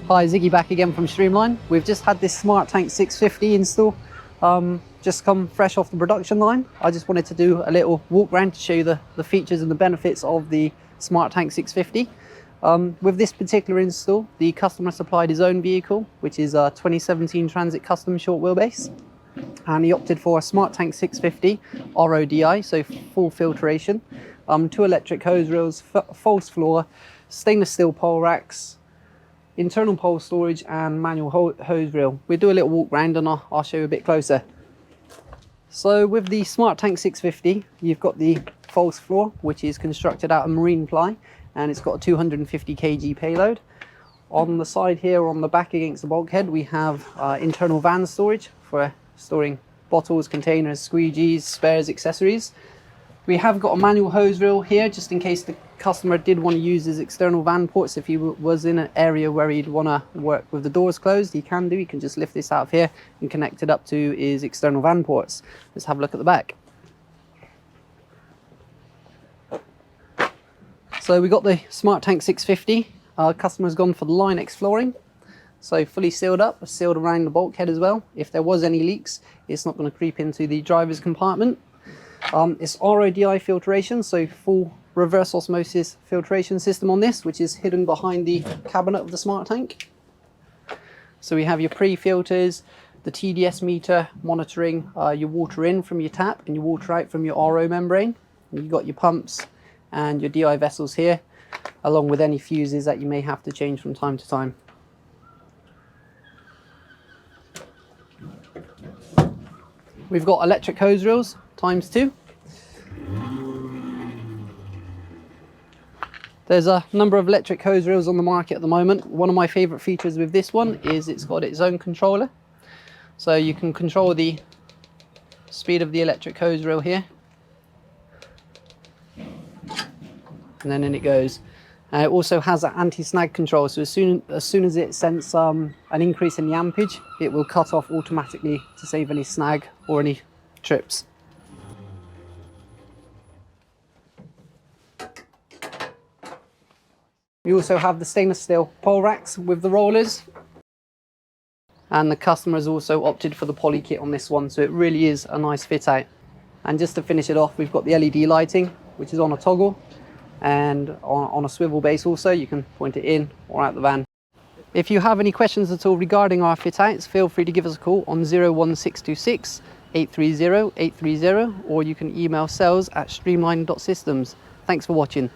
Hi, Ziggy back again from STREAMLINE. We've just had this Smartank 650 install, just come fresh off the production line. I just wanted to do a little walk around to show you the features and the benefits of the Smartank 650. With this particular install, the customer supplied his own vehicle, which is a 2017 Transit Custom short wheelbase. And he opted for a Smartank 650 RODI, so full filtration, 2 electric hose reels, false floor, stainless steel pole racks, internal pole storage and manual hose reel. We'll do a little walk round and I'll show you a bit closer. So with the Smartank 650, you've got the false floor, which is constructed out of marine ply, and it's got a 250 kg payload. On the side here, on the back against the bulkhead, we have internal van storage for storing bottles, containers, squeegees, spares, accessories. We have got a manual hose reel here, just in case the customer did want to use his external van ports. If he was in an area where he'd want to work with the doors closed, he can do. He can just lift this out of here and connect it up to his external van ports. Let's have a look at the back. So we got the Smartank 650. Our customer's gone for the Line X flooring. So fully sealed up, sealed around the bulkhead as well. If there was any leaks, it's not going to creep into the driver's compartment. It's RODI filtration, so full reverse osmosis filtration system on this, which is hidden behind the cabinet of the Smartank. So we have your pre-filters, the TDS meter monitoring your water in from your tap and your water out from your RO membrane. And you've got your pumps and your DI vessels here, along with any fuses that you may have to change from time to time. We've got electric hose reels ×2. There's a number of electric hose reels on the market at the moment. One of my favorite features with this one is it's got its own controller. So you can control the speed of the electric hose reel here. And then in it goes. It also has an anti-snag control, so as soon as it senses an increase in the ampage, it will cut off automatically to save any snag or any trips. We also have the stainless steel pole racks with the rollers, and the customer has also opted for the poly kit on this one, so it really is a nice fit out. And just to finish it off, we've got the LED lighting, which is on a toggle and on a swivel base also. You can point it in or out the van. If you have any questions at all regarding our fit outs, feel free to give us a call on 01626 830 830, or you can email sales@streamline.systems. Thanks for watching.